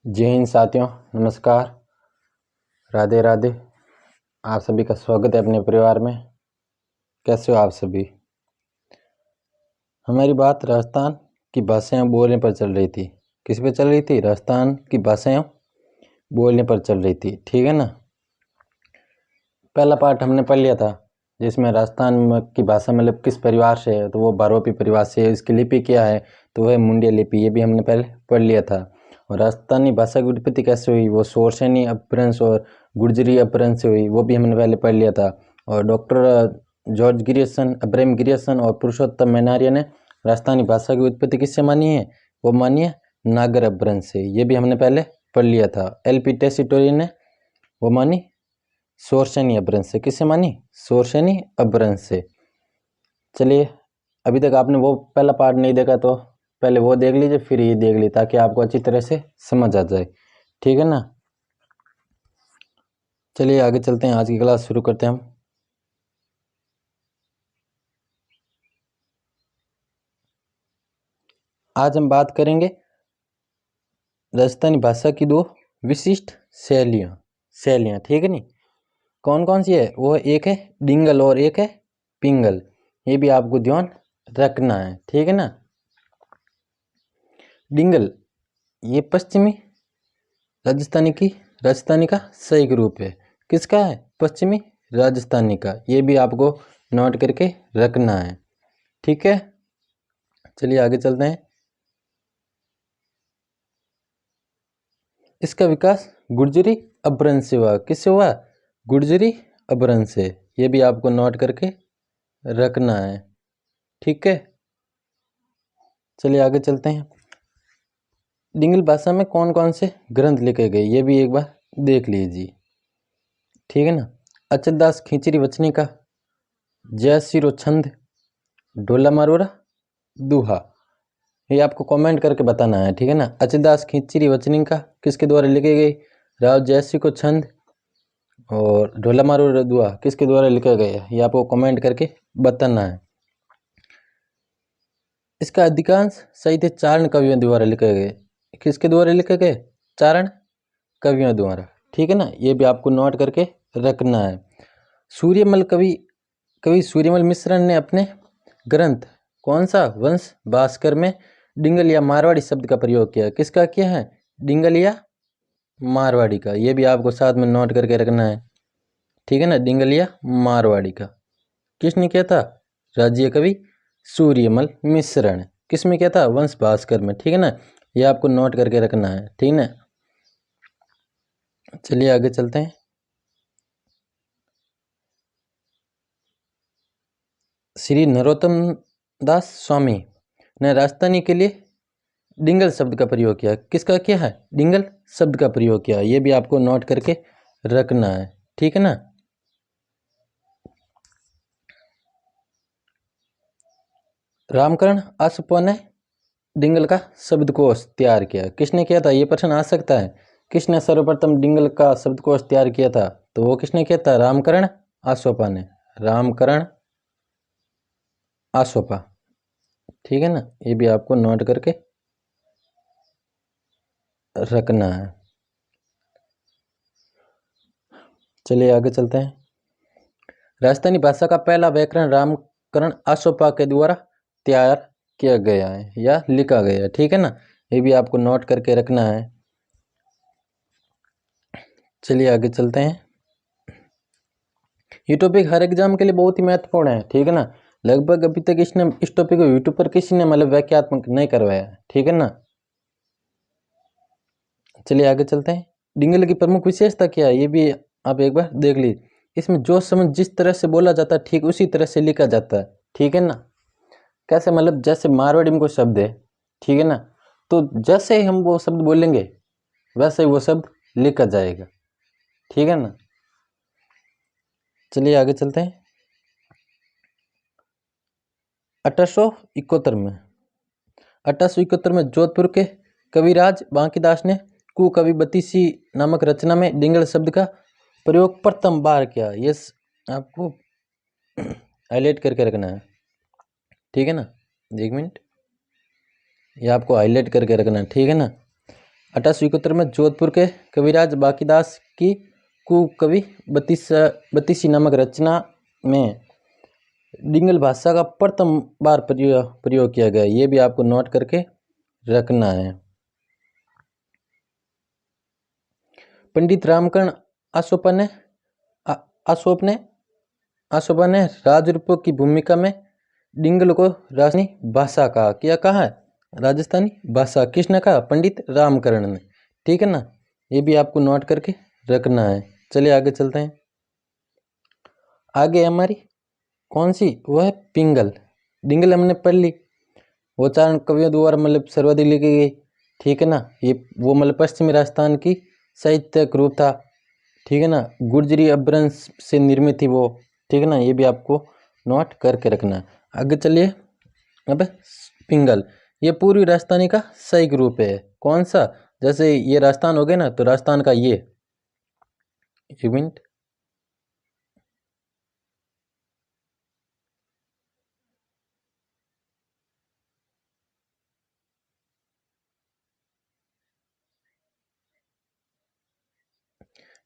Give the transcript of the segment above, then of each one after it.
जय हिंद साथियों, नमस्कार, राधे राधे। आप सभी का स्वागत है अपने परिवार में। कैसे हो आप सभी? हमारी बात राजस्थान की भाषाएं बोलने पर चल रही थी। किस पे चल रही थी? राजस्थान की भाषाएं बोलने पर चल रही थी, ठीक है ना। पहला पार्ट हमने पढ़ लिया था जिसमें राजस्थान की भाषा मतलब किस परिवार से है, तो वो बारोपी परिवार से है। इसकी लिपि क्या है, तो वह मुंडिया लिपि, ये भी हमने पहले पढ़ लिया था। और राजस्थानी भाषा की उत्पत्ति कैसे हुई, वो शोरसेनी अपभ्रंश और गुर्जरी अपभ्रंश से हुई, वो भी हमने पहले पढ़ लिया था। और doctor George Grierson, Abraham Grierson और पुरुषोत्तम मैनारिया ने राजस्थानी भाषा की उत्पत्ति किससे मानी है? वो मानी है नागर अपभ्रंश से, ये भी हमने पहले पढ़ लिया था। एल.पी. टेसीटोरी ने वो मानी शोरसेनी अपभ्रंश से। किससे मानी? शोरसेनी अपभ्रंश से। चलिए, अभी तक आपने वो पहला पार्ट नहीं देखा तो पहले वो देख लीजिए, फिर ये देख लीजिए, ताकि आपको अच्छी तरह से समझ आ जाए, ठीक है ना। चलिए आगे चलते हैं, आज की क्लास शुरू करते हैं हम। आज हम बात करेंगे राजस्थानी भाषा की दो विशिष्ट शैलियाँ, ठीक है नी। कौन कौन सी है? वो एक है डिंगल और एक है पिंगल। ये भी आपको ध्यान रखना है, ठीक है ना। डिंगल ये पश्चिमी राजस्थानी का सही रूप है। किसका है? पश्चिमी राजस्थानी का। ये भी आपको नोट करके रखना है, ठीक है। चलिए आगे चलते हैं। इसका विकास गुर्जरी अपभ्रंश से हुआ। किससे हुआ? गुर्जरी अपभ्रंश से। ये भी आपको नोट करके रखना है, ठीक है। चलिए आगे चलते हैं। डिंगल भाषा में कौन कौन से ग्रंथ लिखे गए, ये भी एक बार देख लीजिए, ठीक है ना। अचलदास खींचरी वचनिका, जयसिरो छंद, ढोला मारोरा दूहा। ये आपको कमेंट करके बताना है, ठीक है ना। अचलदास खींचरी वचनिका किसके द्वारा लिखे गए? राव जयसी को छंद। और ढोला मारोरा दूहा किसके द्वारा लिखा गया? ये आपको कमेंट करके बताना है। इसका अधिकांश साहित्य चारण कवियों द्वारा लिखे गए। किसके द्वारा लिखे गए? चारण कवियों द्वारा, ठीक है ना। ये भी आपको नोट करके रखना है। सूर्यमल कवि सूर्यमल मिश्र ने अपने ग्रंथ कौन सा वंश भास्कर में डिंगल या मारवाड़ी शब्द का प्रयोग किया। किसका किया है? डिंगल या मारवाड़ी का। ये भी आपको साथ में नोट करके रखना है, ठीक है ना। डिंगल या मारवाड़ी का किसने किया था? राज्य कवि सूर्यमल मिश्र ने। किस में किया था? वंश भास्कर में, ठीक है ना। ये आपको नोट करके रखना है, ठीक है ना। चलिए आगे चलते हैं। श्री नरोत्तम दास स्वामी ने राजस्थानी के लिए डिंगल शब्द का प्रयोग किया। किसका किया है? डिंगल शब्द का प्रयोग किया। ये भी आपको नोट करके रखना है, ठीक है ना। रामकरण आसुप्पा ने डिंगल का शब्दकोश तैयार किया। किसने किया था? ये प्रश्न आ सकता है। किसने सर्वप्रथम डिंगल का शब्दकोश तैयार किया था? तो वो किसने किया था? रामकरण आसोपा ने। रामकरण आसोपा, ठीक है ना। ये भी आपको नोट करके रखना है। चलिए आगे चलते हैं। राजस्थानी भाषा का पहला व्याकरण रामकरण आसोपा के द्वारा तैयार किया गया है या लिखा गया है, ठीक है ना। ये भी आपको नोट करके रखना है। चलिए आगे चलते हैं। ये टॉपिक हर एग्जाम के लिए बहुत ही महत्वपूर्ण है, ठीक है ना। लगभग अभी तक इस टॉपिक को यूट्यूब पर किसी ने मतलब व्याख्यात्मक नहीं करवाया है, ठीक है ना। चलिए आगे चलते हैं। डिंगल की प्रमुख विशेषता क्या है, ये भी आप एक बार देख लीजिए। इसमें जो शब्द जिस तरह से बोला जाता है ठीक उसी तरह से लिखा जाता है, ठीक है ना। कैसे? मतलब जैसे मारवाड़ी में कोई शब्द है, ठीक है ना, तो जैसे ही हम वो शब्द बोलेंगे वैसे ही वो शब्द लिखा जाएगा, ठीक है ना। चलिए आगे चलते हैं। 1871 में जोधपुर के कविराज बांकीदास ने कुकविबतीसी नामक रचना में डिंगल शब्द का प्रयोग प्रथम बार किया। ये आपको हाईलाइट करके रखना है, ठीक है ना। एक मिनट, ये आपको हाईलाइट करके रखना है, ठीक है ना। 1871 में जोधपुर के कविराज बाकीदास की कुकवि बत्तीसी नामक रचना में डिंगल भाषा का प्रथम बार प्रयोग किया गया। ये भी आपको नोट करके रखना है। पंडित रामकरण आसोपा ने राजरूप की भूमिका में डिंगल को राजस्थानी भाषा कहा। क्या कहा है? राजस्थानी भाषा। किसने कहा? पंडित रामकरण ने। ठीक है ना, ये भी आपको नोट करके रखना है। चलिए आगे चलते हैं। आगे हमारी कौन सी? वो है पिंगल। डिंगल हमने पढ़ ली, वो 4 कवियों द्वारा मतलब सर्वाधिक लिखी गई। ठीक है ना, ये वो मतलब पश्चिमी राजस्थान की साहित्यिक रूप था। ठीक है ना, गुर्जरी अपभ्रंश से निर्मित थी वो। ठीक है ना, ये भी आपको नोट करके रखना है। आगे चलिए। अब पिंगल ये पूर्वी राजस्थानी का सही रूप है। कौन सा? जैसे ये राजस्थान हो गया ना, तो राजस्थान का ये इवेंट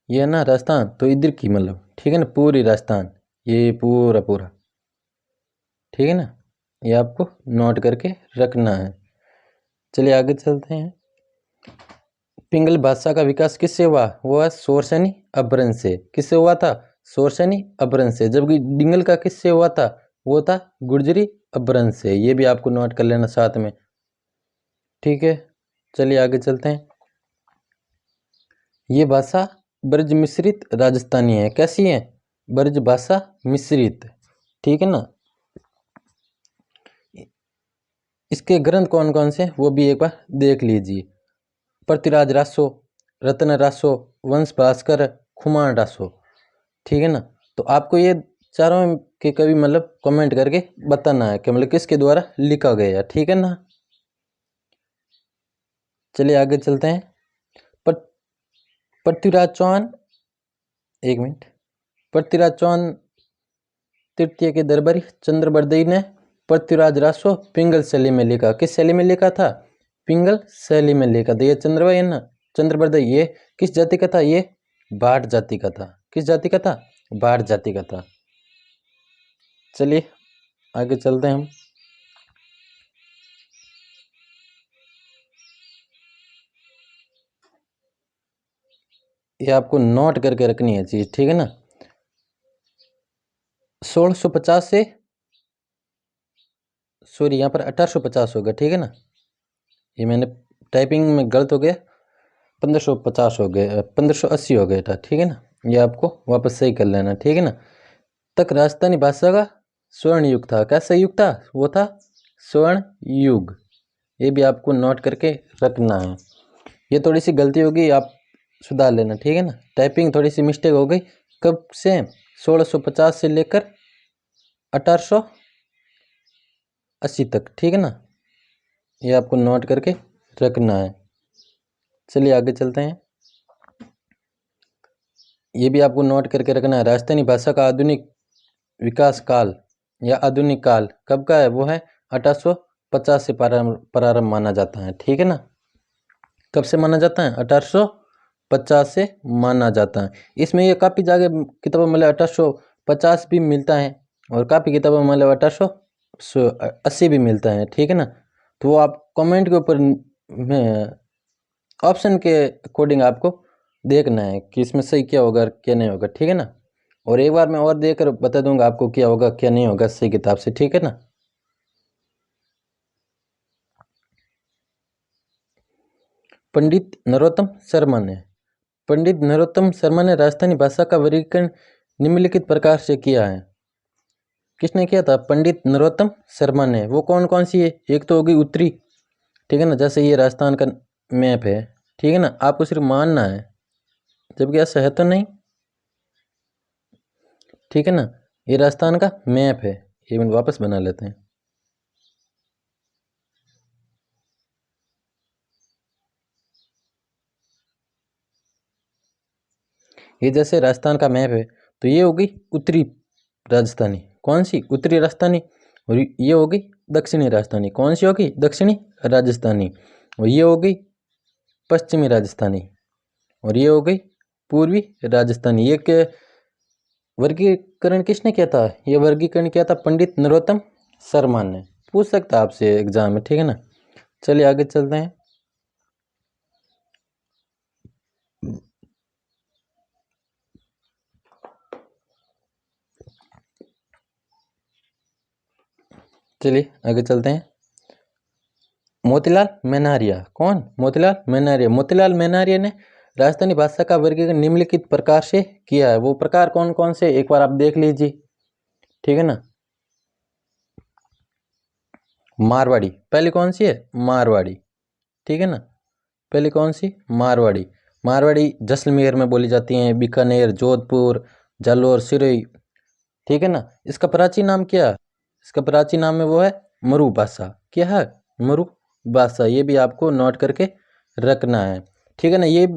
ये है ना राजस्थान, तो इधर की मतलब ठीक है ना, पूरी राजस्थान ये पूरा पूरा। ठीक है ना, ये आपको नोट करके रखना है। चलिए आगे चलते हैं। पिंगल भाषा का विकास किससे हुआ? वो है शोरसेनी अपभ्रंश से। किससे हुआ था? शोरसेनी अपभ्रंश से। जबकि डिंगल का किससे हुआ था? वो था गुर्जरी अपभ्रंश से। ये भी आपको नोट कर लेना साथ में। ठीक है, चलिए आगे चलते हैं। ये भाषा ब्रज मिश्रित राजस्थानी है। कैसी है? ब्रज भाषा मिश्रित। ठीक है ना, इसके ग्रंथ कौन कौन से वो भी एक बार देख लीजिए। पृथ्वीराज रासो, रत्न रासो, वंश भास्कर, खुमान रासो। ठीक है ना, तो आपको ये चारों के कवि मतलब कमेंट करके बताना है कि मतलब किसके द्वारा लिखा गया है। ठीक है ना, चलिए आगे चलते हैं। पृथ्वीराज चौहान, एक मिनट। पृथ्वीराज चौहान तृतीय के दरबारी चंद्रबरदई ने पृथ्वीराज रासो पिंगल शैली में लिखा। किस शैली में लिखा था? पिंगल शैली में लिखा था। ये चंद्रभाई है ना, चंद्रबरदई, ये किस जाति का था? ये भाट जाति का था। किस जाति का था? भाट जाति का था। चलिए आगे चलते हैं हम। ये आपको नोट करके रखनी है चीज। ठीक है ना, 1650 से सॉरी यहाँ पर 1850 होगा। ठीक है ना, ये मैंने टाइपिंग में गलत हो गया, 1550 हो गए, 1580 हो गया था। ठीक है ना, ये आपको वापस सही कर लेना। ठीक है ना, तक राजस्थानी भाषा का स्वर्ण युग था। कैसा युग था? वो था स्वर्ण युग। ये भी आपको नोट करके रखना है। ये थोड़ी सी गलती होगी, आप सुधार लेना। ठीक है ना, टाइपिंग थोड़ी सी मिस्टेक हो गई। कब से? 1650 से लेकर 1880 तक। ठीक है ना, ये आपको नोट करके रखना है। चलिए आगे चलते हैं। ये भी आपको नोट करके रखना है। राजस्थानी भाषा का आधुनिक विकास काल या आधुनिक काल कब का है? वो है 1850 से प्रारंभ माना जाता है। ठीक है ना, कब से माना जाता है? 1850 से माना जाता है। इसमें ये काफ़ी जगह किताबों में 1850 भी मिलता है और काफ़ी किताबों में 1880 भी मिलता है। ठीक है ना, तो वो आप कमेंट के ऊपर ऑप्शन के अकॉर्डिंग आपको देखना है कि इसमें सही क्या होगा क्या नहीं होगा। ठीक है ना, और एक बार मैं और देकर बता दूंगा आपको क्या होगा क्या नहीं होगा सही किताब से। ठीक है ना, पंडित नरोत्तम शर्मा ने राजस्थानी भाषा का वर्गीकरण निम्नलिखित प्रकार से किया है। किसने किया था? पंडित नरोत्तम शर्मा ने। वो कौन कौन सी है? एक तो होगी उत्तरी। ठीक है ना, जैसे ये राजस्थान का मैप है। ठीक है ना, आपको सिर्फ मानना है, जबकि ऐसा है तो नहीं। ठीक है ना, ये राजस्थान का मैप है। एक मिनट वापस बना लेते हैं। ये जैसे राजस्थान का मैप है, तो ये होगी उत्तरी राजस्थानी। कौन सी? उत्तरी राजस्थानी। और ये होगी दक्षिणी राजस्थानी। कौन सी होगी? दक्षिणी राजस्थानी। और ये होगी पश्चिमी राजस्थानी, और ये हो गई पूर्वी राजस्थानी। ये के वर्गीकरण किसने किया था? ये वर्गीकरण किया था पंडित नरोत्तम शर्मा ने। पूछ सकता है आपसे एग्जाम में, ठीक है ना। चलिए आगे चलते हैं। चलिए आगे चलते हैं। मोतीलाल मेनारिया, कौन? मोतीलाल मेनारिया। मोतीलाल मेनारिया ने राजस्थानी भाषा का वर्गीकरण निम्नलिखित प्रकार से किया है। वो प्रकार कौन कौन से एक बार आप देख लीजिए, ठीक है ना। मारवाड़ी पहले कौन सी है? मारवाड़ी, ठीक है ना। पहले कौन सी? मारवाड़ी। मारवाड़ी जैसलमेर में बोली जाती हैं, बीकानेर, जोधपुर, जालोर, सिरोही, ठीक है ना। इसका प्राचीन नाम क्या है? इसका प्राचीन नाम है वो है मरु भाषा। क्या है? मरु भाषा। ये भी आपको नोट करके रखना है, ठीक है ना। ये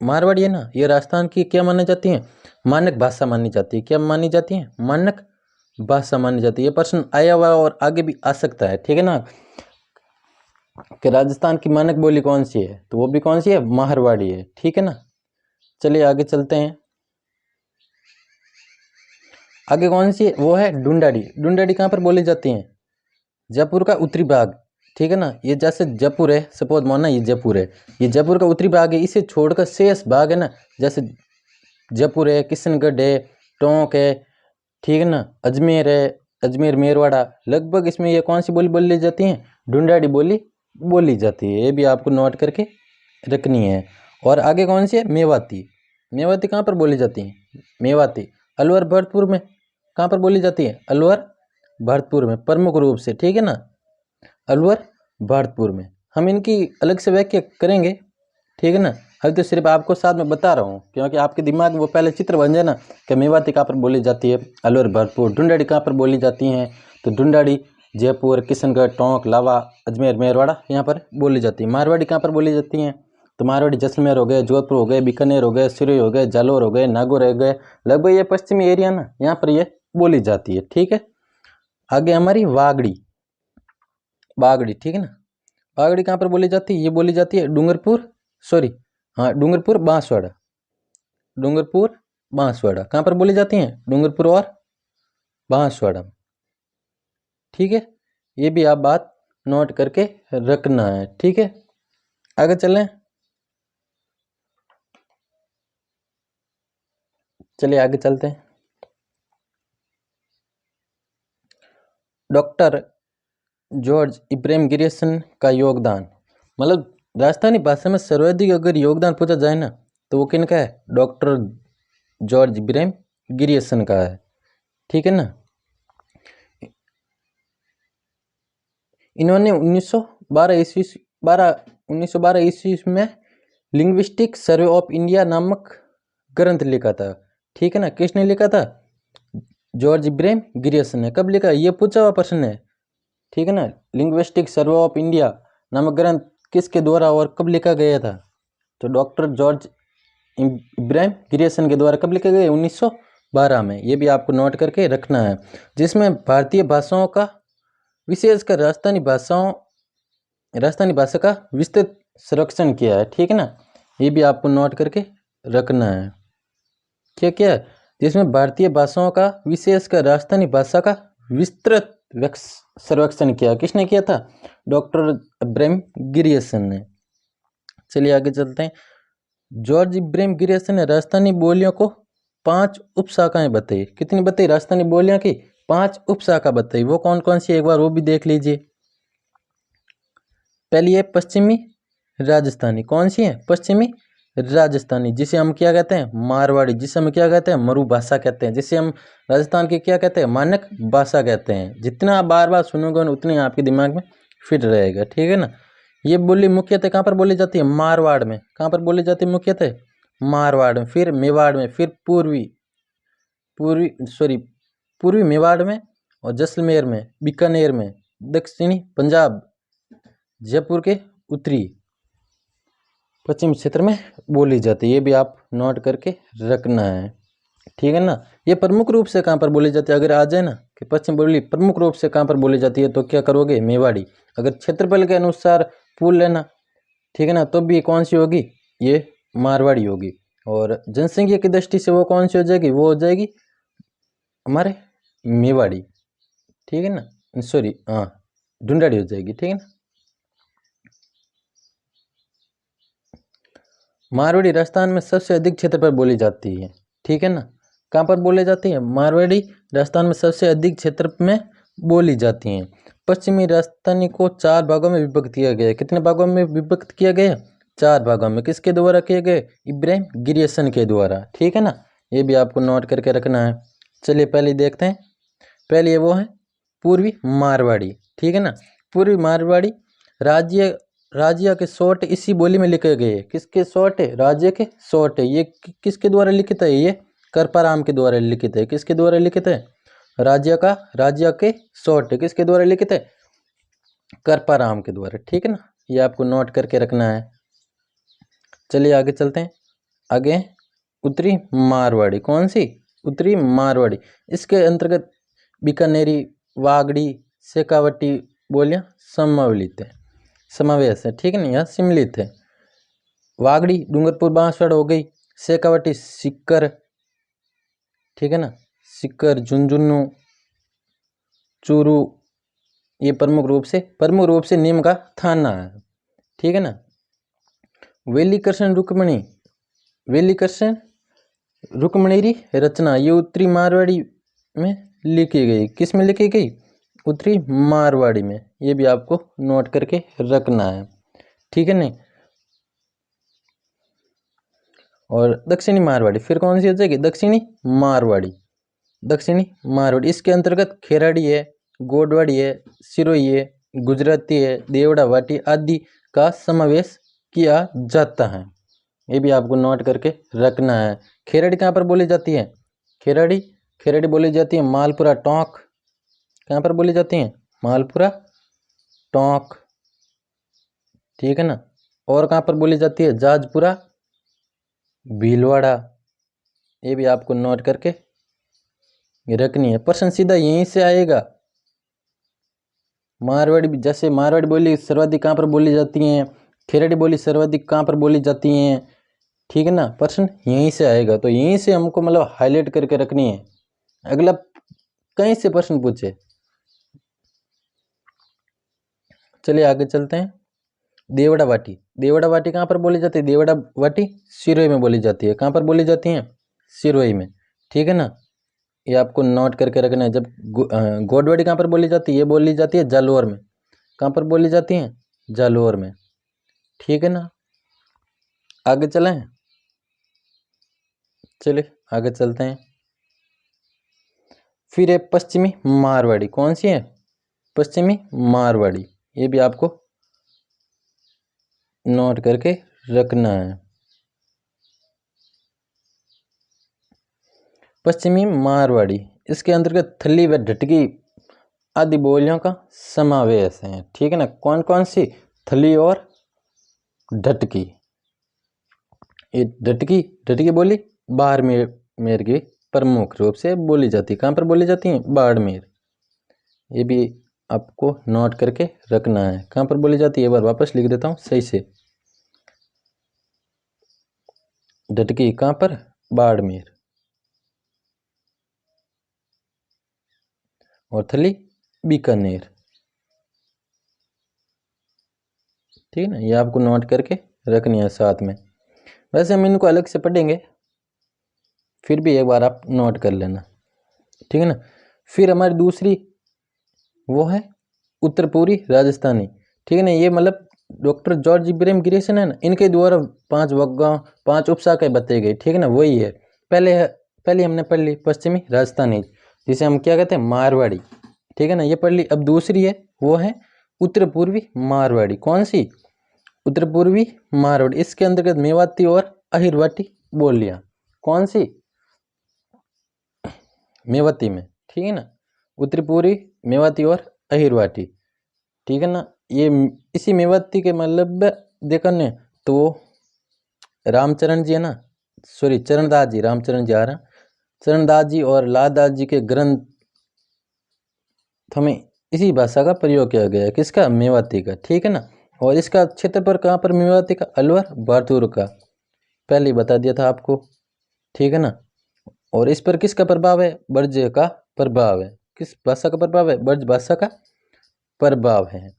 मारवाड़ी है ना, ये राजस्थान की क्या मानी जाती है? मानक भाषा मानी जाती है। क्या मानी जाती है? मानक भाषा मानी जाती है। ये प्रश्न आया हुआ और आगे भी आ सकता है, ठीक है ना, कि राजस्थान की मानक बोली कौन सी है, तो वो भी कौन सी है? मारवाड़ी है, ठीक है ना। चलिए आगे चलते हैं। आगे कौन सी है? वो है ढूंढाड़ी। ढूंढाड़ी कहाँ पर बोली जाती है? जयपुर का उत्तरी भाग, ठीक है ना। ये जैसे जयपुर है, सपोज मानना ये जयपुर है, ये जयपुर का उत्तरी भाग है। इसे छोड़कर शेष भाग है ना, जैसे जयपुर है, किशनगढ़ है, टोंक है, ठीक है ना, अजमेर है, अजमेर मेरवाड़ा, लगभग इसमें ये कौन सी बोली बोली जाती है? ढूंढाड़ी बोली बोली जाती है। ये भी आपको नोट करके रखनी है। और आगे कौन सी है? मेवाती। मेवाती कहाँ पर बोली जाती है? मेवाती अलवर भरतपुर में। कहाँ पर बोली जाती है? अलवर भरतपुर में प्रमुख रूप से, ठीक है ना, अलवर भरतपुर में। हम इनकी अलग से व्याख्या करेंगे, ठीक है ना। अभी तो सिर्फ आपको साथ में बता रहा हूँ, क्योंकि आपके दिमाग में वो पहले चित्र बन जाए ना कि मेवाती कहाँ पर बोली जाती है, अलवर भरतपुर। ढूंढाड़ी कहाँ पर बोली जाती हैं, तो ढूंढाड़ी जयपुर, किशनगढ़, टोंक, लावा, अजमेर, मेरवाड़ा यहाँ पर बोली जाती है। मारवाड़ी कहाँ पर बोली जाती हैं, तो मारवाड़ी जैसलमेर हो गए, जोधपुर हो गए, बीकानेर हो गए, सिरोही हो गए, जालोर हो गए, नागौर हो गए, लगभग ये पश्चिमी एरिया ना, यहाँ पर ये बोली जाती है, ठीक है। आगे हमारी वागड़ी। बागड़ी, ठीक है ना। बागड़ी कहाँ पर बोली जाती है? ये बोली जाती है डूंगरपुर, सॉरी हाँ, डूंगरपुर बांसवाड़ा। डूंगरपुर बांसवाड़ा कहाँ पर बोली जाती हैं? डूंगरपुर और बांसवाड़ा, ठीक है। ये भी आप बात नोट करके रखना है, ठीक है। आगे चलें। चलिए आगे चलते हैं। डॉक्टर जॉर्ज इब्राहिम गिरियसन का योगदान, मतलब राजस्थानी भाषा में सर्वाधिक अगर योगदान पूछा जाए ना, तो वो किनका है? डॉक्टर जॉर्ज इब्राहिम गिरियसन का है, ठीक है ना। इन्होंने 1912 ईस्वी में लिंग्विस्टिक सर्वे ऑफ इंडिया नामक ग्रंथ लिखा था, ठीक है ना। किसने लिखा था? जॉर्ज इब्राहिम गिरियसन ने। कब लिखा? ये पूछा हुआ प्रश्न है, ठीक है ना। लिंग्विस्टिक सर्वे ऑफ इंडिया नामक ग्रंथ किसके द्वारा और कब लिखा गया था? तो डॉक्टर जॉर्ज इब्राहिम गिरियसन के द्वारा। कब लिखा गया? 1912 में। ये भी आपको नोट करके रखना है। जिसमें भारतीय भाषाओं का, विशेषकर राजस्थानी भाषा का विस्तृत संरक्षण किया है, ठीक है ना। ये भी आपको नोट करके रखना है। क्या क्या है? जिसमें भारतीय भाषाओं का, विशेषकर राजस्थानी भाषा का विस्तृत सर्वेक्षण किया। किसने किया था? डॉक्टर इब्राहिम गिरियसन ने। चलिए आगे चलते हैं। जॉर्ज इब्राहिम गिरियसन ने राजस्थानी बोलियों को 5 उपशाखाएं बताई। कितनी बताई? राजस्थानी बोलियों की 5 उपशाखा बताई। वो कौन कौन सी, एक बार वो भी देख लीजिए। पहली है पश्चिमी राजस्थानी। कौन सी है? पश्चिमी राजस्थानी, जिसे हम क्या कहते हैं? मारवाड़ी। जिसे हम क्या कहते हैं? मरु भाषा कहते हैं। जिसे हम राजस्थान की क्या कहते हैं? मानक भाषा कहते हैं। जितना आप बार बार सुनोगे उतनी आपके दिमाग में फिट रहेगा, ठीक है ना। ये बोली मुख्यतः कहाँ पर बोली जाती है? मारवाड़ में। कहाँ पर बोली जाती है मुख्यतः? मारवाड़ में, फिर मेवाड़ में, फिर पूर्वी मेवाड़ में, और जैसलमेर में, बीकानेर में, दक्षिणी पंजाब, जयपुर के उत्तरी पश्चिम क्षेत्र में बोली जाती है। ये भी आप नोट करके रखना है, ठीक है ना। ये प्रमुख रूप से कहाँ पर बोली जाती है? अगर आ जाए ना कि पश्चिम बोली प्रमुख रूप से कहाँ पर बोली जाती है, तो क्या करोगे? मेवाड़ी। अगर क्षेत्रफल के अनुसार पूल लेना, ठीक है ना, तो भी कौन सी होगी, ये मारवाड़ी होगी। और जनसंख्या की दृष्टि से वो कौन सी हो जाएगी, वो हो जाएगी हमारे मेवाड़ी, ठीक है ना, सॉरी हाँ ढूंढाड़ी हो जाएगी, ठीक है ना। मारवाड़ी राजस्थान में सबसे अधिक क्षेत्र पर बोली जाती है, ठीक है ना। कहाँ पर बोली जाती है, मारवाड़ी राजस्थान में सबसे अधिक क्षेत्र में बोली जाती हैं। पश्चिमी राजस्थानी को 4 भागों में विभक्त किया गया है। कितने भागों में विभक्त किया गया, 4 भागों में। किसके द्वारा किए गए, इब्राहिम गिरियसन के द्वारा, ठीक है ना। ये भी आपको नोट करके रखना है। चलिए पहले देखते हैं, पहले वो है पूर्वी मारवाड़ी, ठीक है ना। पूर्वी मारवाड़ी राज्य राज्य के शॉर्ट इसी बोली में लिखे गए। किसके शॉर्ट है, राज्य के शॉर्ट है। ये किसके द्वारा लिखित है, ये करपाराम के द्वारा लिखित है। किसके द्वारा लिखित है, राज्य के शॉर्ट है। किसके द्वारा लिखित है, करपाराम के द्वारा, ठीक है ना। ये आपको नोट करके रखना है। चलिए आगे चलते हैं। आगे उत्तरी मारवाड़ी, कौन सी, उत्तरी मारवाड़ी। इसके अंतर्गत बीकानेरी, वागड़ी, शेखावटी बोलियां सम्मिलित है, समावेश है, ठीक है ना, यहाँ सम्मिलित है। वागड़ी डूंगरपुर बांसवाड़ा हो गई, शेखावटी सीकर, ठीक है ना, सीकर झुंझुनू चूरू, ये प्रमुख रूप से नीम का थाना है, ठीक है ना। वेलीकृष्ण रुक्मणी, वेलीकृष्ण रुक्मणीरी रचना, ये उत्तरी मारवाड़ी में लिखी गई। किस में लिखी गई, उत्तरी मारवाड़ी में। ये भी आपको नोट करके रखना है, ठीक है नहीं। और दक्षिणी मारवाड़ी फिर कौन सी हो जाएगी, दक्षिणी मारवाड़ी। दक्षिणी मारवाड़ी इसके अंतर्गत खेराड़ी है, गोडवाड़ी है, सिरोही है, गुजराती है, देवड़ा वाटी आदि का समावेश किया जाता है। ये भी आपको नोट करके रखना है। खेराड़ी कहाँ पर बोली जाती है, खेराड़ी खेराड़ी बोली जाती है मालपुरा टोंक। कहाँ पर बोली जाती है, मालपुरा टोंक, ठीक है ना। और कहाँ पर बोली जाती है, जाजपुरा भीलवाड़ा। ये भी आपको नोट करके रखनी है। प्रश्न सीधा यहीं से आएगा। मारवाड़ी, जैसे मारवाड़ी बोली सर्वाधिक कहाँ पर बोली जाती है, खेराड़ी बोली सर्वाधिक कहाँ पर बोली जाती हैं, ठीक है ना। प्रश्न यहीं से आएगा, तो यहीं से हमको मतलब हाईलाइट करके रखनी है। अगला कहीं से प्रश्न पूछे। चलिए आगे चलते हैं। देवड़ा वाटी, देवड़ा वाटी कहाँ पर बोली जाती है, देवड़ा वाटी सिरोही में बोली जाती है। कहाँ पर बोली जाती है, सिरोही में, ठीक है ना। ये आपको नोट करके रखना है। जब गोडवाड़ी कहाँ पर बोली जाती है, ये बोली जाती है जालोर में। कहाँ पर बोली जाती है, जालोर में, ठीक है ना। आगे चलें, चलिए आगे चलते हैं। फिर है पश्चिमी मारवाड़ी, कौन सी है, पश्चिमी मारवाड़ी। ये भी आपको नोट करके रखना है। पश्चिमी मारवाड़ी इसके अंतर्गत थली व ढटकी आदि बोलियों का समावेश है, ठीक है ना। कौन कौन सी, थली और ढटकी। ये ढटकी बोली बाड़मेर की प्रमुख रूप से बोली जाती है। कहाँ पर बोली जाती है, बाड़मेर। ये भी आपको नोट करके रखना है। कहाँ पर बोली जाती है, एक बार वापस लिख देता हूँ सही से। ढटकी कहाँ पर, बाड़मेर। और थली बीकानेर, ठीक है ना। ये आपको नोट करके रखनी है साथ में। वैसे हम इनको अलग से पढ़ेंगे, फिर भी एक बार आप नोट कर लेना, ठीक है ना। फिर हमारी दूसरी वो है उत्तर पूर्वी राजस्थानी, ठीक है ना। ये मतलब डॉक्टर जॉर्ज इब्राहिम गिरियसन है ना, इनके द्वारा 5 वग्गा 5 उपशाखाएं बताई गई, ठीक है ना, वही है। पहले हमने पढ़ ली पश्चिमी राजस्थानी, जिसे हम क्या कहते हैं, मारवाड़ी, ठीक है ना, ये पढ़ ली। अब दूसरी है, वो है उत्तर पूर्वी मारवाड़ी। कौन सी, उत्तर पूर्वी मारवाड़ी। इसके अंतर्गत मेवाती और अहिरवाटी बोलियां। कौन सी, मेवाती में, ठीक है ना। उत्तर पूर्वी मेवाती और अहिरवाटी, ठीक है ना। ये इसी मेवाती के मतलब देखा ने तो रामचरण जी है ना, सॉरी चरणदास जी, रामचरण जी आ रहा, चरणदास जी और लालदास जी के ग्रंथ हमें इसी भाषा का प्रयोग किया गया है। किसका, मेवाती का, ठीक है ना। और इसका क्षेत्रफल कहाँ पर मेवाती का, अलवर बारतूर का, पहले ही बता दिया था आपको, ठीक है ना। और इस पर किसका प्रभाव है, ब्रज का प्रभाव है। किस भाषा का प्रभाव है, ब्रज भाषा का प्रभाव है,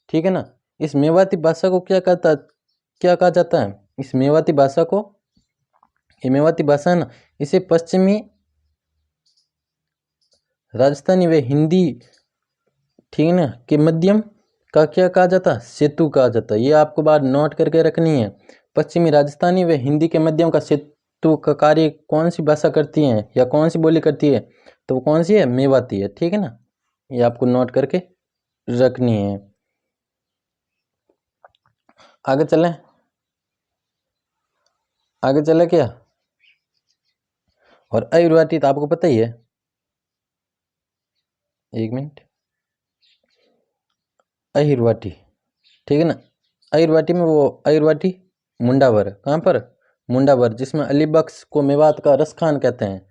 ठीक है ना। इस मेवाती भाषा को क्या कहा जाता है, इस मेवाती भाषा को, ये मेवाती भाषा है ना, इसे पश्चिमी राजस्थानी व हिंदी, ठीक है ना, के मध्यम का क्या कहा जाता है, सेतु कहा जाता है। ये आपको बात नोट करके रखनी है। पश्चिमी राजस्थानी व हिंदी के मध्यम का सेतु का कार्य कौन सी भाषा करती है या कौन सी बोली करती है, तो वो कौन सी है, मेवाती है, ठीक है ना। ये आपको नोट करके रखनी है। आगे चलें, आगे चले क्या। और आयुर्वाटी तो आपको पता ही है, एक मिनट, आयुर्वाटी, ठीक है ना। आयुर्वाटी में वो आयुर्वाटी मुंडावर, कहाँ पर, मुंडावर, जिसमें अलीबख्श को मेवात का रस खान कहते हैं।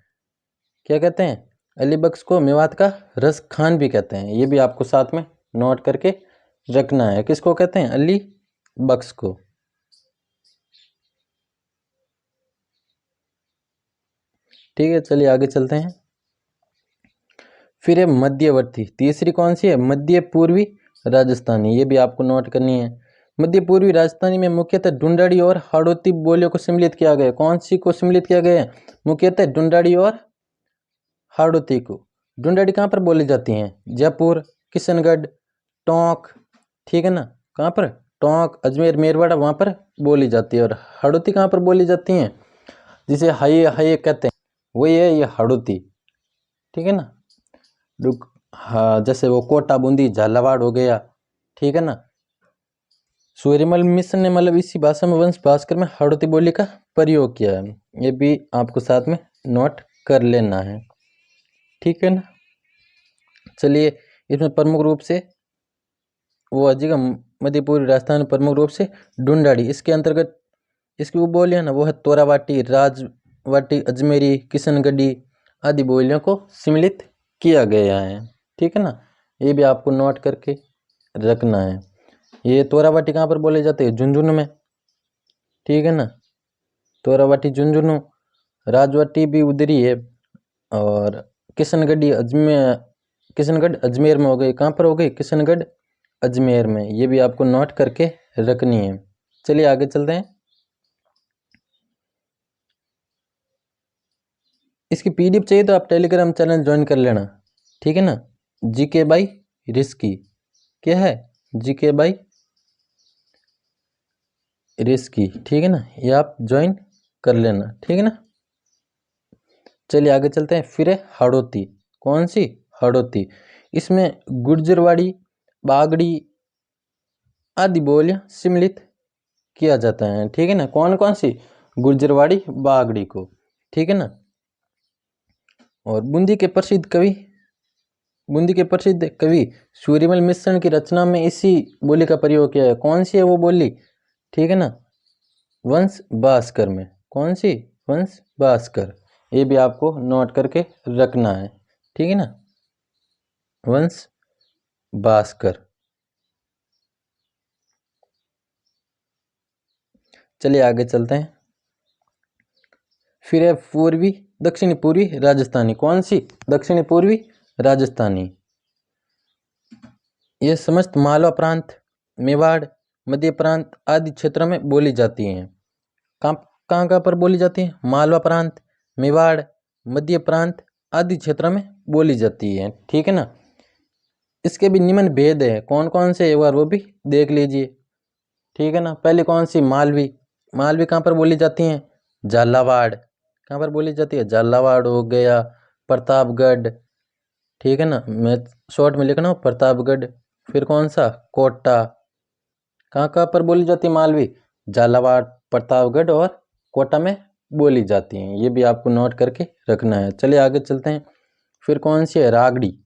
क्या कहते हैं, अलीबख्श को मेवात का रस खान भी कहते हैं। ये भी आपको साथ में नोट करके रखना है। किसको कहते हैं, अली बख्श को। ठीक है, चलिए आगे चलते हैं। फिर है मध्यवर्ती, तीसरी कौन सी है, मध्य पूर्वी राजस्थानी। ये भी आपको नोट करनी है। मध्य पूर्वी राजस्थानी में मुख्यतः ढूंढाड़ी और हाड़ौती बोलियों को सम्मिलित किया गया है। कौन सी को सम्मिलित किया गया है, मुख्यतः ढूंढाड़ी और हाड़ौती को। ढूंढाड़ी कहाँ पर बोली जाती हैं, जयपुर, किशनगढ़, टोंक, ठीक है ना, कहाँ पर, टोंक, अजमेर, मेरवाड़ा, वहाँ पर बोली जाती है। और हाड़ौती कहाँ पर बोली जाती हैं, जिसे हाये हाये कहते हैं, वही है ये हाड़ौती, ठीक है ना। हाँ, जैसे वो कोटा, बूंदी, झालावाड़ हो गया, ठीक है ना। सूर्यमल मिश्र ने मतलब इसी भाषा में वंश भास्कर में हाड़ौती बोली का प्रयोग किया है। ये भी आपको साथ में नोट कर लेना है, ठीक है ना। चलिए, इसमें प्रमुख रूप से वो अजीगा मध्य पूर्वी राजस्थान में प्रमुख रूप से ढूंढाड़ी, इसके अंतर्गत इसकी वो बोलियां ना, वो है तोरावाटी, राजवाटी, अजमेरी, किशनगढ़ी आदि बोलियों को सम्मिलित किया गया है, ठीक है ना। ये भी आपको नोट करके रखना है। ये तोरावाटी कहाँ पर बोले जाते हैं, झुंझुनू में, ठीक है ना। तोरावाटी झुंझुनू, राजवाटी भी उधर ही है। और किशनगढ़ी किशनगढ़ अजमेर में हो गई, कहाँ पर हो गई, किशनगढ़ अजमेर में। ये भी आपको नोट करके रखनी है। चलिए आगे चलते हैं। इसकी पीडीएफ चाहिए तो आप टेलीग्राम चैनल ज्वाइन कर लेना, ठीक है ना। जीके बाई रिस्की, क्या है, जीके बाई रिस्की, ठीक है ना, ये आप ज्वाइन कर लेना, ठीक है ना। चलिए आगे चलते हैं। फिर है हाड़ौती, कौन सी, हाड़ौती। इसमें गुर्जरवाड़ी, बागड़ी आदि बोलियां सम्मिलित किया जाता है, ठीक है ना। कौन कौन सी, गुर्जरवाड़ी, बागड़ी को, ठीक है ना। और बूंदी के प्रसिद्ध कवि सूर्यमल मिश्र की रचना में इसी बोली का प्रयोग किया है। कौन सी है वो बोली, ठीक है ना, वंश भास्कर में। कौन सी, वंश भास्कर। ये भी आपको नोट करके रखना है, ठीक है ना, वंश भास्कर। चलिए आगे चलते हैं। फिर है दक्षिणी पूर्वी राजस्थानी, कौन सी, दक्षिणी पूर्वी राजस्थानी। ये समस्त मालवा प्रांत, मेवाड़, मध्य प्रांत आदि क्षेत्रों में बोली जाती हैं। कहाँ पर बोली जाती है, मालवा प्रांत, मेवाड़, मध्य प्रांत आदि क्षेत्रों में बोली जाती है, ठीक है ना। इसके भी निम्न भेद है, कौन कौन से, एक बार वो भी देख लीजिए, ठीक है ना। पहले कौन सी, मालवी। मालवी कहाँ पर बोली जाती हैं, झालावाड़, कहाँ पर बोली जाती है, झालावाड़ हो गया, प्रतापगढ़, ठीक है ना, मैं शॉर्ट में लिखना हूँ, प्रतापगढ़। फिर कौन सा, कोटा, कहाँ कहाँ पर बोली जाती है मालवी, झालावाड़, प्रतापगढ़ और कोटा में बोली जाती हैं। ये भी आपको नोट करके रखना है। चलिए आगे चलते हैं। फिर कौन सी है, रागड़ी।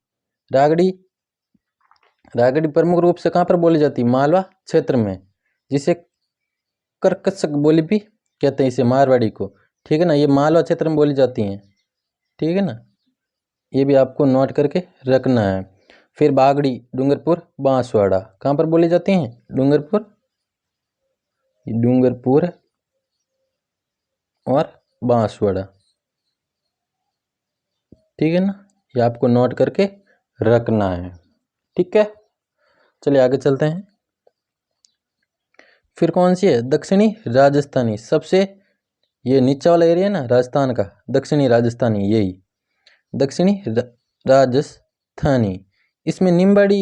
रागड़ी प्रमुख रूप से कहाँ पर बोली जाती है, मालवा क्षेत्र में, जिसे कर्कशक बोली भी कहते हैं, इसे मारवाड़ी को, ठीक है ना। ये मालवा क्षेत्र में बोली जाती हैं, ठीक है ना। ये भी आपको नोट करके रखना है। फिर बागड़ी, डूंगरपुर, बांसवाड़ा। कहाँ पर बोली जाती हैं? डूंगरपुर और बांसवाड़ा। ठीक है ना, ये आपको नोट करके रखना है। ठीक है, चलिए आगे चलते हैं। फिर कौन सी है? दक्षिणी राजस्थानी। सबसे ये नीचे वाला एरिया है ना राजस्थान का, दक्षिणी राजस्थानी, यही दक्षिणी राजस्थानी। इसमें निम्बाड़ी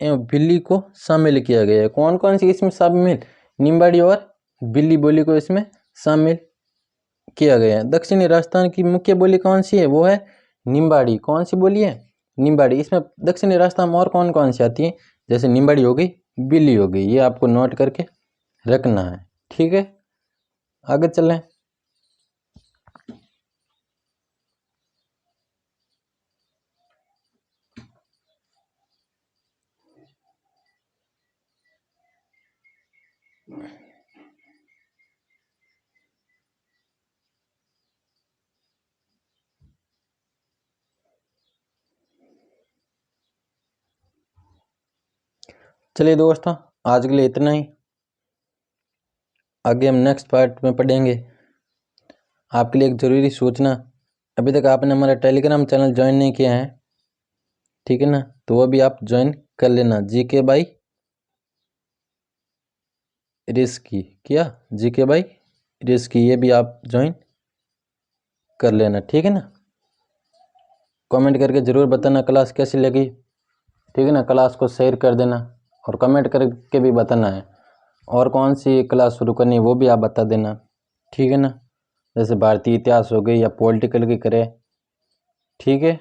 एवं भिल्ली को शामिल किया गया है। कौन कौन सी इसमें शामिल? निम्बाड़ी और भिल्ली बोली को इसमें शामिल किया गया है। दक्षिणी राजस्थान की मुख्य बोली कौन सी है? वो है निम्बाड़ी। कौन सी बोली है? निम्बाड़ी। इसमें दक्षिणी राजस्थान में और कौन कौन सी आती है? जैसे निम्बाड़ी हो गई, भिल्ली हो गई, ये आपको नोट करके रखना है। ठीक है, आगे चलें। चलिए दोस्तों, आज के लिए इतना ही। आगे हम नेक्स्ट पार्ट में पढ़ेंगे। आपके लिए एक ज़रूरी सूचना, अभी तक आपने हमारा टेलीग्राम चैनल ज्वाइन नहीं किया है, ठीक है ना, तो वो भी आप ज्वाइन कर लेना। जीके बाई रिस्की, क्या? जीके बाई रिस्की, ये भी आप ज्वाइन कर लेना। ठीक है ना, कमेंट करके ज़रूर बताना क्लास कैसी लगी। ठीक है ना, क्लास को शेयर कर देना और कमेंट करके भी बताना है और कौन सी क्लास शुरू करनी है वो भी आप बता देना। ठीक है ना, जैसे भारतीय इतिहास हो गई या पॉलिटिकल की करें। ठीक है,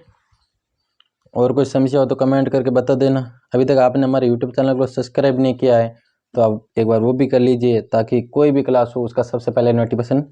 और कोई समस्या हो तो कमेंट करके बता देना। अभी तक आपने हमारे यूट्यूब चैनल को सब्सक्राइब नहीं किया है तो आप एक बार वो भी कर लीजिए, ताकि कोई भी क्लास हो उसका सबसे पहले नोटिफिकेशन